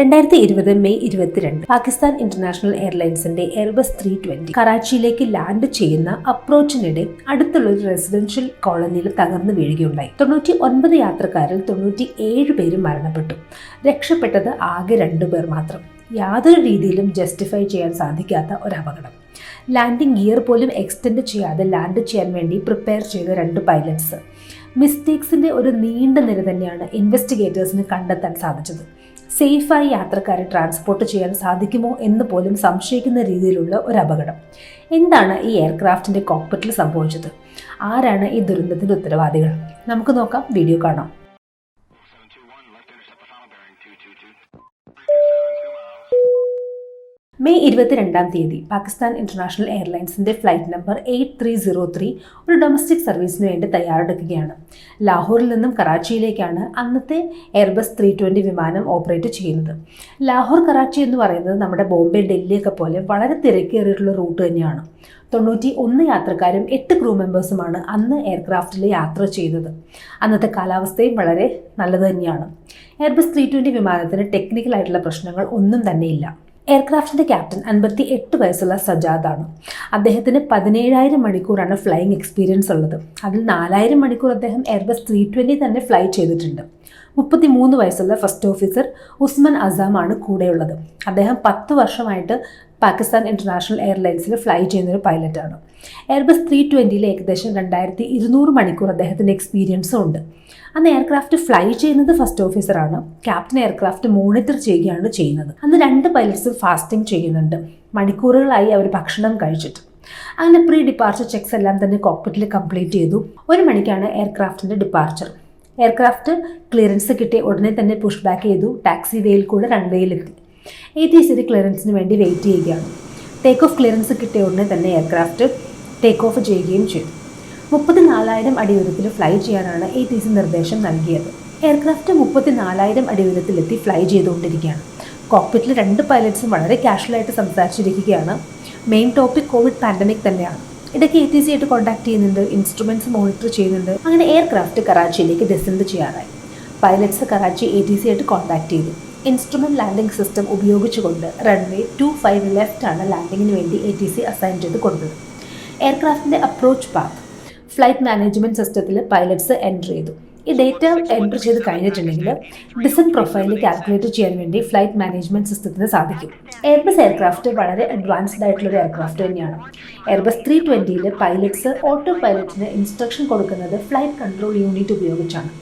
2020 May 22 Pakistan international എയർലൈൻസിന്റെ airbus 320 കറാച്ചിയിലേക്ക് land ചെയ്യുന്ന അപ്രോച്ചിനിടെ അടുത്തുള്ള ഒരു റെസിഡൻഷ്യൽ കോളനിയിൽ തകർന്നു വീഴുകയുണ്ടായി. 99 യാത്രക്കാരിൽ 97 പേരും മരണപ്പെട്ടു. രക്ഷപ്പെട്ടത് ആകെ 2 പേർ മാത്രം. യാതൊരു രീതിയിലും ജസ്റ്റിഫൈ ചെയ്യാൻ സാധിക്കാത്ത ഒരു അപകടം. ലാൻഡിംഗ് ഗിയർ പോലും എക്സ്റ്റെൻഡ് ചെയ്യാതെ ലാൻഡ് ചെയ്യാൻ വേണ്ടി പ്രിപ്പയർ ചെയ്ത 2 പൈലറ്റ്സ്. മിസ്റ്റേക്സിന്റെ ഒരു നീണ്ട നിര തന്നെയാണ് ഇൻവെസ്റ്റിഗേറ്റേഴ്സിന് കണ്ടെത്താൻ സാധിച്ചത്. സേഫായി യാത്രക്കാരെ ട്രാൻസ്പോർട്ട് ചെയ്യാൻ സാധിക്കുമോ എന്ന് പോലും സംശയിക്കുന്ന രീതിയിലുള്ള ഒരു അപകടം. എന്താണ് ഈ എയർക്രാഫ്റ്റിന്റെ കോക്പിറ്റിൽ സംഭവിച്ചത്? ആരാണ് ഈ ദുരന്തത്തിന്റെ ഉത്തരവാദികൾ? നമുക്ക് നോക്കാം, വീഡിയോ കാണാം. മെയ് 22 പാകിസ്ഥാൻ ഇന്റർനാഷണൽ എയർലൈൻസിന്റെ ഫ്ലൈറ്റ് നമ്പർ 8303 ഒരു ഡൊമസ്റ്റിക് സർവീസിന് വേണ്ടി തയ്യാറെടുക്കുകയാണ്. ലാഹോറിൽ നിന്നും കറാച്ചിയിലേക്കാണ് അന്നത്തെ എയർബസ് 320 വിമാനം ഓപ്പറേറ്റ് ചെയ്യുന്നത്. ലാഹോർ കറാച്ചി എന്ന് പറയുന്നത് നമ്മുടെ ബോംബെ, ഡൽഹിയൊക്കെ പോലെ വളരെ തിരക്കേറിയിട്ടുള്ള റൂട്ട് തന്നെയാണ്. 91 യാത്രക്കാരും 8 ക്രൂ മെമ്പേഴ്സുമാണ് അന്ന് എയർക്രാഫ്റ്റിൽ യാത്ര ചെയ്തത്. അന്നത്തെ കാലാവസ്ഥയും വളരെ നല്ലത് തന്നെയാണ്. എയർബസ് 320 വിമാനത്തിന് ടെക്നിക്കലായിട്ടുള്ള പ്രശ്നങ്ങൾ ഒന്നും തന്നെയില്ല. എയർക്രാഫ്റ്റിന്റെ ക്യാപ്റ്റൻ 58 വയസ്സുള്ള സജാദാണ്. അദ്ദേഹത്തിന് 17,000 മണിക്കൂറാണ് ഫ്ലൈയിങ് എക്സ്പീരിയൻസ് ഉള്ളത്. അതിൽ 4,000 മണിക്കൂർ അദ്ദേഹം എയർബസ് 320 തന്നെ ഫ്ലൈ ചെയ്തിട്ടുണ്ട്. 33 വയസ്സുള്ള ഫസ്റ്റ് ഓഫീസർ ഉസ്മാൻ അസാമാണ് കൂടെയുള്ളത്. അദ്ദേഹം 10 വർഷമായിട്ട് പാകിസ്ഥാൻ ഇന്റർനാഷണൽ എയർലൈൻസിൽ ഫ്ലൈ ചെയ്യുന്നൊരു പൈലറ്റാണ്. എയർബസ് 320 ഏകദേശം 2200 മണിക്കൂർ അദ്ദേഹത്തിൻ്റെ എക്സ്പീരിയൻസും ഉണ്ട്. അന്ന് എയർക്രാഫ്റ്റ് ഫ്ലൈ ചെയ്യുന്നത് ഫസ്റ്റ് ഓഫീസറാണ്. ക്യാപ്റ്റൻ എയർക്രാഫ്റ്റ് മോണിറ്റർ ചെയ്യുകയാണ് ചെയ്യുന്നത്. അന്ന് 2 പൈലറ്റ്സും ഫാസ്റ്റിംഗ് ചെയ്യുന്നുണ്ട്. മണിക്കൂറുകളായി അവർ ഭക്ഷണം കഴിച്ചിട്ട്. അങ്ങനെ പ്രീ ഡിപ്പാർച്ചർ ചെക്സ് എല്ലാം തന്നെ കോക്പിറ്റിൽ കംപ്ലീറ്റ് ചെയ്തു. 1 മണിക്കാണ് എയർക്രാഫ്റ്റിന്റെ ഡിപ്പാർച്ചർ. എയർക്രാഫ്റ്റ് ക്ലിയറൻസ് കിട്ടിയ ഉടനെ തന്നെ പുഷ് ബാക്ക് ചെയ്തു. ടാക്സി വേയിൽ കൂടെ റൺവേയിലെത്തി. ATC ക്ലിയറൻസിന് വേണ്ടി വെയിറ്റ് ചെയ്യുകയാണ്. ടേക്ക് ഓഫ് ക്ലിയറൻസ് കിട്ടിയ ഉടനെ തന്നെ എയർക്രാഫ്റ്റ് ടേക്ക് ഓഫ് ചെയ്യുകയും ചെയ്തു. 34,000 അടി ഉയരത്തിൽ ഫ്ലൈ ചെയ്യാനാണ് ATC നിർദ്ദേശം നൽകിയത്. എയർക്രാഫ്റ്റ് 34,000 അടി ഉയരത്തിലെത്തി ഫ്ലൈ ചെയ്തുകൊണ്ടിരിക്കുകയാണ്. കോക്പിറ്റിൽ 2 പൈലറ്റ്സും വളരെ കാഷ്വലായിട്ട് സംസാരിച്ചിരിക്കുകയാണ്. മെയിൻ ടോപ്പിക് കോവിഡ് പാൻഡമിക് തന്നെയാണ്. ഇടയ്ക്ക് ATC ആയിട്ട് കോൺടാക്ട് ചെയ്യുന്നുണ്ട്, ഇൻസ്ട്രുമെന്റ്സ് മോണിറ്റർ ചെയ്യുന്നുണ്ട്. അങ്ങനെ എയർക്രാഫ്റ്റ് കറാച്ചിയിലേക്ക് ഡെസെൻഡ് ചെയ്യാറായി. പൈലറ്റ്സ് കറാച്ചി ATC ആയിട്ട് കോൺടാക്ട് ചെയ്തു. ഇൻസ്ട്രുമെന്റ് ലാൻഡിംഗ് സിസ്റ്റം ഉപയോഗിച്ചുകൊണ്ട് റൺവേ 25 ലെഫ്റ്റ് ആണ് ലാൻഡിങ്ങിന് വേണ്ടി ATC അസൈൻ ചെയ്ത് കൊടുത്തത്. എയർക്രാഫ്റ്റിന്റെ അപ്രോച്ച് പാത്ത് ഫ്ലൈറ്റ് മാനേജ്മെന്റ് സിസ്റ്റത്തിൽ പൈലറ്റ്സ് എൻ്റർ ചെയ്തു. ഈ ഡേറ്റ എൻ്റർ ചെയ്ത് കഴിഞ്ഞിട്ടുണ്ടെങ്കിൽ ഡിസെൻറ്റ് പ്രൊഫൈൽ കാൽക്കുലേറ്റ് ചെയ്യാൻ വേണ്ടി ഫ്ലൈറ്റ് മാനേജ്മെന്റ് സിസ്റ്റത്തിന് സാധിക്കും. എയർബസ് എയർക്രാഫ്റ്റ് വളരെ അഡ്വാൻസ്ഡ് ആയിട്ടുള്ളൊരു എയർക്രാഫ്റ്റ് തന്നെയാണ്. എയർബസ് 320 പൈലറ്റ്സ് ഓട്ടോ പൈലറ്റിന് ഇൻസ്ട്രക്ഷൻ കൊടുക്കുന്നത് ഫ്ലൈറ്റ് കൺട്രോൾ യൂണിറ്റ് ഉപയോഗിച്ചാണ്.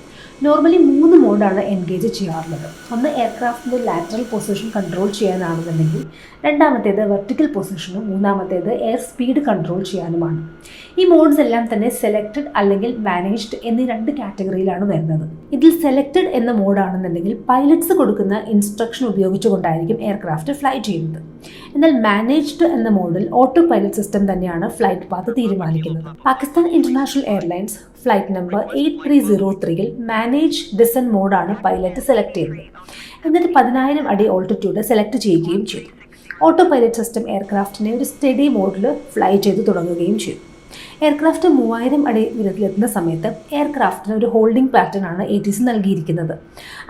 നോർമലി 3 മോഡാണ് എൻഗേജ് ചെയ്യാറുള്ളത്. ഒന്ന് എയർക്രാഫ്റ്റിൻ്റെ ലാറ്ററൽ പൊസിഷൻ കൺട്രോൾ ചെയ്യാനാണെന്നുണ്ടെങ്കിൽ, രണ്ടാമത്തേത് വെർട്ടിക്കൽ പൊസിഷനും, മൂന്നാമത്തേത് എയർ സ്പീഡ് കൺട്രോൾ ചെയ്യാനുമാണ്. ഈ മോഡ്സ് എല്ലാം തന്നെ സെലക്റ്റഡ് അല്ലെങ്കിൽ മാനേജ്ഡ് എന്നീ 2 കാറ്റഗറിയിലാണ് വരുന്നത്. ഇതിൽ സെലക്റ്റഡ് എന്ന മോഡാണെന്നുണ്ടെങ്കിൽ പൈലറ്റ്സ് കൊടുക്കുന്ന ഇൻസ്ട്രക്ഷൻ ഉപയോഗിച്ചുകൊണ്ടായിരിക്കും എയർക്രാഫ്റ്റ് ഫ്ലൈ ചെയ്യുന്നത്. എന്നാൽ മാനേജ്ഡ് എന്ന മോഡിൽ ഓട്ടോ പൈലറ്റ് സിസ്റ്റം തന്നെയാണ് ഫ്ലൈറ്റ് പാത്ത് തീരുമാനിക്കുന്നത്. Pakistan international airlines flight number 8303 manage descent മോഡാണ് പൈലറ്റ് സെലക്ട് ചെയ്തത്. എന്നിട്ട് 10,000 അടി ഓൾട്ടിറ്റ്യൂഡ് സെലക്ട് ചെയ്യുകയും ചെയ്തു. ഓട്ടോ പൈലറ്റ് സിസ്റ്റം എയർക്രാഫ്റ്റിനെ ഒരു സ്റ്റഡി മോഡിൽ ഫ്ലൈ ചെയ്ത് തുടങ്ങുകയും ചെയ്തു. എയർക്രാഫ്റ്റ് 3000 അടി ഉയരത്തിലെത്തുന്ന സമയത്ത് എയർക്രാഫ്റ്റിന് ഒരു ഹോൾഡിംഗ് പാറ്റേൺ ആണ് ATC നൽകിയിരിക്കുന്നത്.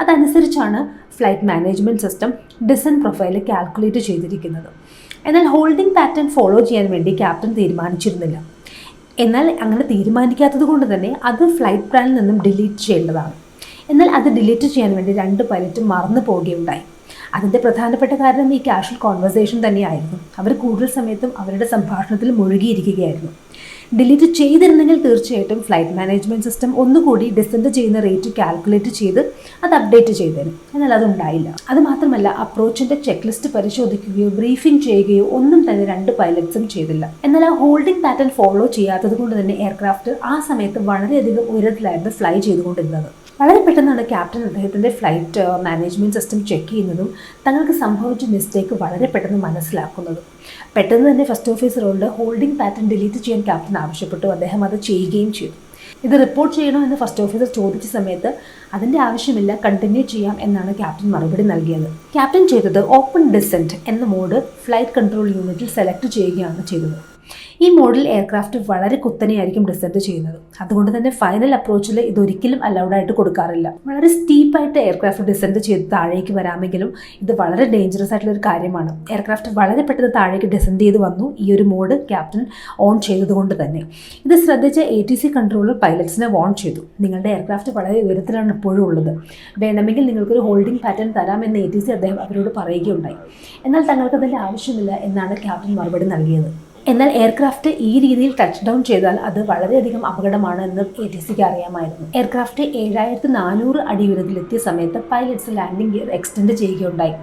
അതനുസരിച്ചാണ് flight management system decent profile calculate ചെയ്തിരിക്കുന്നത്. എന്നാൽ ഹോൾഡിംഗ് പാറ്റേൺ ഫോളോ ചെയ്യാൻ വേണ്ടി ക്യാപ്റ്റൻ തീരുമാനിച്ചിരുന്നില്ല. എന്നാൽ അങ്ങനെ തീരുമാനിക്കാത്തത് കൊണ്ട് തന്നെ അത് ഫ്ലൈറ്റ് പ്ലാനിൽ നിന്നും ഡിലീറ്റ് ചെയ്യേണ്ടതാണ്. എന്നാൽ അത് ഡിലീറ്റ് ചെയ്യാൻ വേണ്ടി 2 പൈലറ്റും മറന്നു പോവുകയുണ്ടായി. അതിൻ്റെ പ്രധാനപ്പെട്ട കാരണം ഈ കാഷ്വൽ കോൺവെർസേഷൻ തന്നെയായിരുന്നു. അവർ കൂടുതൽ സമയത്തും അവരുടെ സംഭാഷണത്തിൽ മുഴുകിയിരിക്കുകയായിരുന്നു. ഡിലീറ്റ് ചെയ്തിരുന്നെങ്കിൽ തീർച്ചയായിട്ടും ഫ്ലൈറ്റ് മാനേജ്മെൻറ്റ് സിസ്റ്റം ഒന്നുകൂടി ഡിസെൻഡ് ചെയ്യുന്ന റേറ്റ് കാൽക്കുലേറ്റ് ചെയ്ത് അത് അപ്ഡേറ്റ് ചെയ്തേനും. എന്നാൽ അതുണ്ടായില്ല. അതുമാത്രമല്ല, അപ്രോച്ചിൻ്റെ ചെക്ക് ലിസ്റ്റ് പരിശോധിക്കുകയോ ബ്രീഫിംഗ് ചെയ്യുകയോ ഒന്നും തന്നെ 2 പൈലറ്റ്സും ചെയ്തില്ല. എന്നാൽ ആ ഹോൾഡിംഗ് പാറ്റേൺ ഫോളോ ചെയ്യാത്തത് കൊണ്ട് തന്നെ എയർക്രാഫ്റ്റ് ആ സമയത്ത് വളരെയധികം ഉയരത്തിലായിരുന്നു ഫ്ലൈ ചെയ്തുകൊണ്ടിരുന്നത്. വളരെ പെട്ടെന്നാണ് ക്യാപ്റ്റൻ അദ്ദേഹത്തിൻ്റെ ഫ്ലൈറ്റ് മാനേജ്മെൻറ്റ് സിസ്റ്റം ചെക്ക് ചെയ്യുന്നതും തങ്ങൾക്ക് സംഭവിച്ച മിസ്റ്റേക്ക് വളരെ പെട്ടെന്ന് മനസ്സിലാക്കുന്നതും. പെട്ടെന്ന് തന്നെ ഫസ്റ്റ് ഓഫീസറോട് ഹോൾഡിംഗ് പാറ്റേൺ ഡിലീറ്റ് ചെയ്യാൻ ക്യാപ്റ്റൻ ആവശ്യപ്പെട്ടു. അദ്ദേഹം അത് ചെയ്യുകയും ചെയ്തു. ഇത് റിപ്പോർട്ട് ചെയ്യണോ എന്ന് ഫസ്റ്റ് ഓഫീസർ ചോദിച്ച സമയത്ത് അതിൻ്റെ ആവശ്യമില്ല, കണ്ടിന്യൂ ചെയ്യാം എന്നാണ് ക്യാപ്റ്റൻ മറുപടി നൽകിയത്. ക്യാപ്റ്റൻ ചെയ്തത് ഓപ്പൺ ഡിസെൻറ്റ് എന്ന മോഡ് ഫ്ലൈറ്റ് കൺട്രോൾ യൂണിറ്റിൽ സെലക്ട് ചെയ്യുകയാണ് ചെയ്തത്. ഈ മോഡൽ എയർക്രാഫ്റ്റ് വളരെ കുത്തനെയായിരിക്കും ഡിസെൻഡ് ചെയ്യുന്നത്. അതുകൊണ്ട് തന്നെ ഫൈനൽ അപ്രോച്ചിൽ ഇതൊരിക്കലും അലൗഡ് ആയിട്ട് കൊടുക്കാറില്ല. വളരെ സ്റ്റീപ്പായിട്ട് എയർക്രാഫ്റ്റ് ഡിസെൻഡ് ചെയ്ത് താഴേക്ക് വരാമെങ്കിലും ഇത് വളരെ ഡേഞ്ചറസ് ആയിട്ടുള്ള ഒരു കാര്യമാണ്. എയർക്രാഫ്റ്റ് വളരെ പെട്ടെന്ന് താഴേക്ക് ഡിസെൻഡ് ചെയ്ത് വന്നു, ഈ ഒരു മോഡ് ക്യാപ്റ്റൻ ഓൺ ചെയ്തതുകൊണ്ട് തന്നെ. ഇത് ശ്രദ്ധിച്ച ATC കൺട്രോളർ പൈലറ്റ്സിനെ വാൺ ചെയ്തു. നിങ്ങളുടെ എയർക്രാഫ്റ്റ് വളരെ ഉയരത്തിലാണ് ഇപ്പോഴും ഉള്ളത്, വേണമെങ്കിൽ നിങ്ങൾക്കൊരു ഹോൾഡിംഗ് പാറ്റേൺ തരാമെന്ന് ATC അദ്ദേഹം അവരോട് പറയുകയുണ്ടായി. എന്നാൽ തങ്ങൾക്കതിൻ്റെ ആവശ്യമില്ല എന്നാണ് ക്യാപ്റ്റൻ മറുപടി നൽകിയത്. എന്നാൽ എയർക്രാഫ്റ്റ് ഈ രീതിയിൽ ടച്ച് ഡൗൺ ചെയ്താൽ അത് വളരെയധികം അപകടമാണ് എന്ന് ATCക്ക് അറിയാമായിരുന്നു. എയർക്രാഫ്റ്റ് 7400 അടി ഉയരത്തിലെത്തിയ സമയത്ത് പൈലറ്റ്സ് ലാൻഡിംഗ് ഗിയർ എക്സ്റ്റെൻഡ് ചെയ്യുകയുണ്ടായി.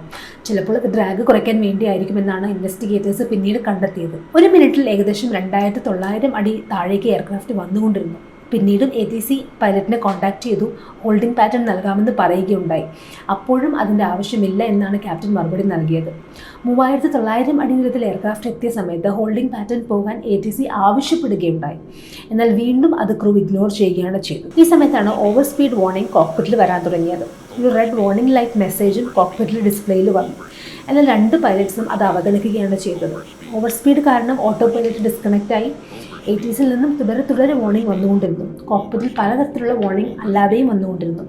ചിലപ്പോൾ അത് ഡ്രാഗ് കുറയ്ക്കാൻ വേണ്ടിയായിരിക്കുമെന്നാണ് ഇൻവെസ്റ്റിഗേറ്റേഴ്സ് പിന്നീട് കണ്ടെത്തിയത്. ഒരു മിനിറ്റിൽ ഏകദേശം 2900 അടി താഴേക്ക് എയർക്രാഫ്റ്റ് വന്നുകൊണ്ടിരുന്നു. പിന്നീടും ATC പൈലറ്റിനെ കോൺടാക്ട് ചെയ്തു, ഹോൾഡിംഗ് പാറ്റേൺ നൽകാമെന്ന് പറയുകയുണ്ടായി. അപ്പോഴും അതിൻ്റെ ആവശ്യമില്ല എന്നാണ് ക്യാപ്റ്റൻ മറുപടി നൽകിയത്. 3900 അടി ഉയരത്തിൽ എയർക്രാഫ്റ്റ് എത്തിയ സമയത്ത് ഹോൾഡിംഗ് പാറ്റേൺ പോകാൻ ATC ആവശ്യപ്പെടുകയുണ്ടായി. എന്നാൽ വീണ്ടും അത് ക്രൂ ഇഗ്നോർ ചെയ്യുകയാണ് ചെയ്തത്. ഈ സമയത്താണ് ഓവർ സ്പീഡ് വാർണിംഗ് കോക്പിറ്റിൽ വരാൻ തുടങ്ങിയത്. ഒരു റെഡ് വാർണിംഗ് ലൈറ്റ് മെസ്സേജും കോക്പിറ്റിൽ ഡിസ്പ്ലേയിൽ വന്നു. എന്നാൽ 2 പൈലറ്റ്സും അത് അവഗണിക്കുകയാണ് ചെയ്തത്. ഓവർ സ്പീഡ് കാരണം ഓട്ടോ പൈലറ്റ് ഡിസ്കണക്റ്റ് ആയി. ATCയിൽ നിന്നും തുടരെ വാർണിംഗ് വന്നുകൊണ്ടിരുന്നു. കോക്പിറ്റിൽ പലതരത്തിലുള്ള വാർണിംഗ് അല്ലാതെയും വന്നുകൊണ്ടിരുന്നു.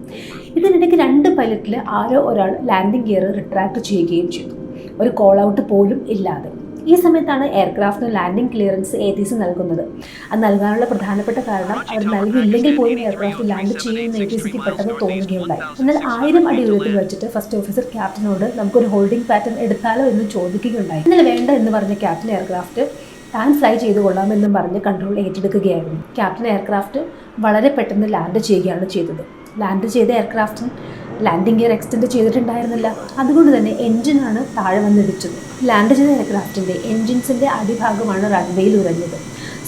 ഇതിനിടയ്ക്ക് 2 പൈലറ്റിൽ ആരോ ഒരാൾ ലാൻഡിംഗ് ഗിയർ റിട്രാക്ട് ചെയ്യുകയും ചെയ്തു, ഒരു കോൾ ഔട്ട് പോലും ഇല്ലാതെ. ഈ സമയത്താണ് എയർക്രാഫ്റ്റിന് ലാൻഡിംഗ് ക്ലിയറൻസ് ATC നൽകുന്നത്. അത് നൽകാനുള്ള പ്രധാനപ്പെട്ട കാരണം അവർ നൽകിയില്ലെങ്കിൽ പോലും എയർക്രാഫ്റ്റ് ലാൻഡ് ചെയ്യുമെന്ന് ATCക്ക് പെട്ടെന്ന് തോന്നുകയുണ്ടായി. എന്നാൽ 1000 അടി ഉയരത്തിൽ വെച്ചിട്ട് ഫസ്റ്റ് ഓഫീസർ ക്യാപ്റ്റനോട് നമുക്കൊരു ഹോൾഡിംഗ് പാറ്റേൺ എടുത്താലോ എന്ന് ചോദിക്കുകയുണ്ടായി. എന്നാൽ വേണ്ട എന്ന് പറഞ്ഞ ക്യാപ്റ്റൻ എയർക്രാഫ്റ്റ് താൻ ഫ്ലൈ ചെയ്തു കൊള്ളാമെന്നും പറഞ്ഞ് കൺട്രോൾ ഏറ്റെടുക്കുകയായിരുന്നു. ക്യാപ്റ്റൻ എയർക്രാഫ്റ്റ് വളരെ പെട്ടെന്ന് ലാൻഡ് ചെയ്യുകയാണ് ചെയ്തത്. ലാൻഡ് ചെയ്ത എയർക്രാഫ്റ്റിന് ലാൻഡിംഗ് ഗിയർ എക്സ്റ്റെൻഡ് ചെയ്തിട്ടുണ്ടായിരുന്നില്ല. അതുകൊണ്ട് തന്നെ എൻജിനാണ് താഴെ വന്നിടിച്ചത്. ലാൻഡ് ചെയ്ത എയർക്രാഫ്റ്റിൻ്റെ എൻജിൻസിൻ്റെ അടിഭാഗമാണ് റൺവേയിൽ ഉറഞ്ഞത്.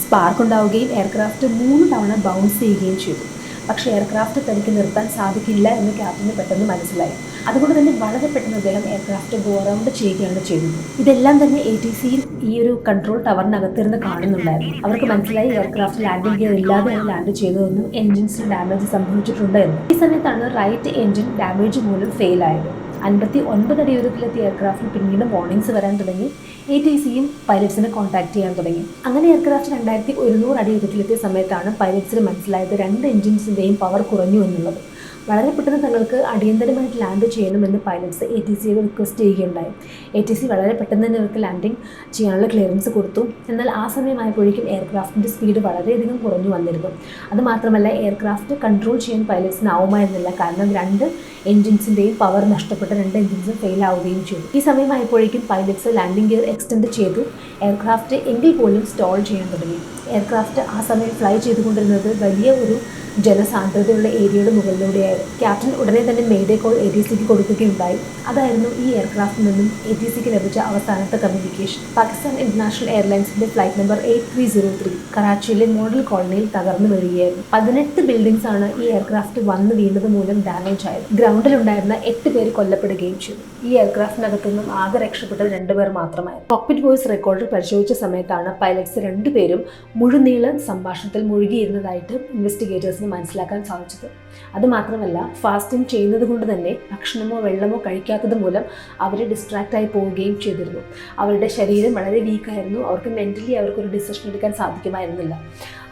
സ്പാർക്ക് ഉണ്ടാവുകയും എയർക്രാഫ്റ്റ് 3 തവണ ബൗൺസ് ചെയ്യുകയും ചെയ്തു. പക്ഷേ എയർക്രാഫ്റ്റ് തനിക്ക് നിർത്താൻ സാധിക്കില്ല എന്ന് ക്യാപ്റ്റന് പെട്ടെന്ന് മനസ്സിലായി. അതുകൊണ്ട് തന്നെ വളരെ പെട്ടെന്ന് അദ്ദേഹം എയർക്രാഫ്റ്റ് ഗോ അറൗണ്ട് ചെയ്യുകയാണ് ചെയ്തത്. ഇതെല്ലാം തന്നെ ATCയിൽ ഈ ഒരു കൺട്രോൾ ടവറിനകത്തിരുന്ന് കാണുന്നുണ്ടായിരുന്നു. അവർക്ക് മനസ്സിലായി എയർക്രാഫ്റ്റ് ലാൻഡിംഗ് ഗിയർ ഇല്ലാതെയാണ് ലാൻഡ് ചെയ്തതെന്നും എൻജിൻസിന് ഡാമേജ് സംഭവിച്ചിട്ടുണ്ട് എന്നും. ഈ സമയത്താണ് റൈറ്റ് എൻജിൻ ഡാമേജ് മൂലം ഫെയിലായത്. 59 അടി ഉയരത്തിലെത്തിയ എയർക്രാഫ്റ്റിൽ പിന്നീട് വാർണിംഗ്സ് വരാൻ തുടങ്ങി. ATCയും പൈലറ്റ്സിനെ കോൺടാക്ട് ചെയ്യാൻ തുടങ്ങി. അങ്ങനെ എയർക്രാഫ്റ്റ് 2100 അടി ഉയരത്തിലെത്തിയ സമയത്താണ് പൈലറ്റ്സിന് മനസ്സിലായത് 2 എൻജിൻസിൻ്റെയും പവർ കുറഞ്ഞു എന്നുള്ളത്. വളരെ പെട്ടെന്ന് തങ്ങൾക്ക് അടിയന്തരമായിട്ട് ലാൻഡ് ചെയ്യണമെന്ന് പൈലറ്റ്സ് ATCയോട് റിക്വസ്റ്റ് ചെയ്യുകയുണ്ടായി. ATC വളരെ പെട്ടെന്ന് തന്നെ അവർക്ക് ലാൻഡിംഗ് ചെയ്യാനുള്ള ക്ലിയറൻസ് കൊടുത്തു. എന്നാൽ ആ സമയമായപ്പോഴേക്കും എയർക്രാഫ്റ്റിൻ്റെ സ്പീഡ് വളരെയധികം കുറഞ്ഞു വന്നിരുന്നു. അതുമാത്രമല്ല എയർക്രാഫ്റ്റ് കൺട്രോൾ ചെയ്യാൻ പൈലറ്റ്സിനാവുമായിരുന്നില്ല. കാരണം 2 എൻജിൻസിൻ്റെയും പവർ നഷ്ടപ്പെട്ട 2 എൻജിൻസും ഫെയിൽ ആവുകയും ചെയ്തു. ഈ സമയമായപ്പോഴേക്കും പൈലറ്റ്സ് ലാൻഡിംഗ് ഗിയർ എക്സ്റ്റെൻഡ് ചെയ്തു. എയർക്രാഫ്റ്റ് എങ്കിൽ പോലും സ്റ്റോൾ ചെയ്യാൻ തുടങ്ങി. എയർക്രാഫ്റ്റ് ആ സമയം ഫ്ലൈ ചെയ്തുകൊണ്ടിരുന്നത് വലിയ ഒരു ജനസാന്ദ്രതയുള്ള ഏരിയയുടെ മുകളിലൂടെയായിരുന്നു. ക്യാപ്റ്റൻ ഉടനെ തന്നെ മെയ്ഡേ കോൾ ATCക്ക് കൊടുക്കുകയുണ്ടായി. അതായിരുന്നു ഈ എയർക്രാഫ്റ്റിൽ നിന്നും ATCക്ക് ലഭിച്ച അവസാനത്തെ കമ്മ്യൂണിക്കേഷൻ. പാകിസ്ഥാൻ ഇന്റർനാഷണൽ എയർലൈൻസിന്റെ ഫ്ലൈറ്റ് നമ്പർ 8303 കറാച്ചിയിലെ മോഡൽ കോളനിയിൽ തകർന്നു വീഴുകയായിരുന്നു. 18 ബിൽഡിംഗ്സ് ആണ് ഈ എയർക്രാഫ്റ്റ് വന്ന് വീണത് മൂലം ഡാമേജ് ആയത്. ഗ്രൗണ്ടിലുണ്ടായിരുന്ന 8 പേര് കൊല്ലപ്പെടുകയും ചെയ്തു. ഈ എയർക്രാഫ്റ്റിനകത്തു നിന്നും ആകെ രക്ഷപ്പെട്ടത് 2 പേർ മാത്രമായിരുന്നു. കോക്പിറ്റ് വോയിസ് റെക്കോർഡർ പരിശോധിച്ച സമയത്താണ് പൈലറ്റ്സ് 2 പേരും മുഴുനീള സംഭാഷണത്തിൽ മുഴുകിയിരുന്നതായിട്ട് ഇൻവെസ്റ്റിഗേറ്റേഴ്സിന് മനസ്സിലാക്കാൻ സാധിച്ചത്. അതുമാത്രമല്ല ഫാസ്റ്റിംഗ് ചെയ്യുന്നത് കൊണ്ട് തന്നെ ഭക്ഷണമോ വെള്ളമോ കഴിക്കാത്തത് മൂലം അവർ ഡിസ്ട്രാക്റ്റ് ആയി പോവുകയും ചെയ്തിരുന്നു. അവരുടെ ശരീരം വളരെ വീക്കായിരുന്നു. അവർക്ക് മെൻ്റലി അവർക്കൊരു ഡിസിഷൻ എടുക്കാൻ സാധിക്കുമായിരുന്നില്ല.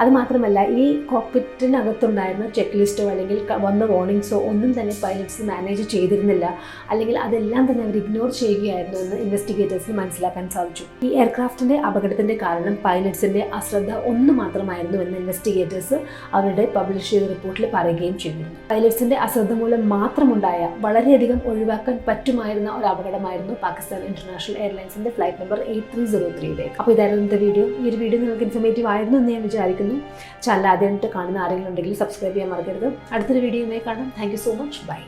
അതുമാത്രമല്ല ഈ കോക്പിറ്റിനകത്തുണ്ടായിരുന്ന ചെക്ക് ലിസ്റ്റോ അല്ലെങ്കിൽ വന്ന വാർണിംഗ്സോ ഒന്നും തന്നെ പൈലറ്റ്സ് മാനേജ് ചെയ്തിരുന്നില്ല. അല്ലെങ്കിൽ അതെല്ലാം തന്നെ അവർ ഇഗ്നോർ ചെയ്യുകയായിരുന്നു എന്ന് ഇൻവെസ്റ്റിഗേറ്റേഴ്സിന് മനസ്സിലാക്കാൻ സാധിച്ചു. ഈ എയർക്രാഫ്റ്റിൻ്റെ അപകടത്തിൻ്റെ കാരണം പൈലറ്റ്സിൻ്റെ അശ്രദ്ധ ഒന്ന് മാത്രമായിരുന്നു എന്ന് ഇൻവെസ്റ്റിഗേറ്റേഴ്സ് അവരുടെ പബ്ലിഷ് ചെയ്ത റിപ്പോർട്ടിൽ പറയുകയും ചെയ്തു. പൈലറ്റ്സിൻ്റെ അശ്രദ്ധ മൂലം മാത്രമുണ്ടായ വളരെയധികം ഒഴിവാക്കാൻ പറ്റുമായിരുന്ന ഒരു അപകടമായിരുന്നു പാകിസ്ഥാൻ ഇന്റർനാഷണൽ എയർലൈൻസിൻ്റെ ഫ്ലൈറ്റ് നമ്പർ 8303. അപ്പോൾ ഇതായിരുന്നു ഇന്നത്തെ വീഡിയോ. ഈ ഒരു വീഡിയോ നിങ്ങൾക്ക് ഇൻഫോർമേറ്റീവ് ആയിരുന്നു എന്ന് ഞാൻ വിചാരിക്കുന്നു. ചാനൽ ആദ്യമായിട്ട് കാണുന്ന ആരെങ്കിലും ഉണ്ടെങ്കിൽ സബ്സ്ക്രൈബ് ചെയ്യാൻ മറക്കരുത്. അടുത്തൊരു വീഡിയോയുമായി കാണാം. Thank you so much. By.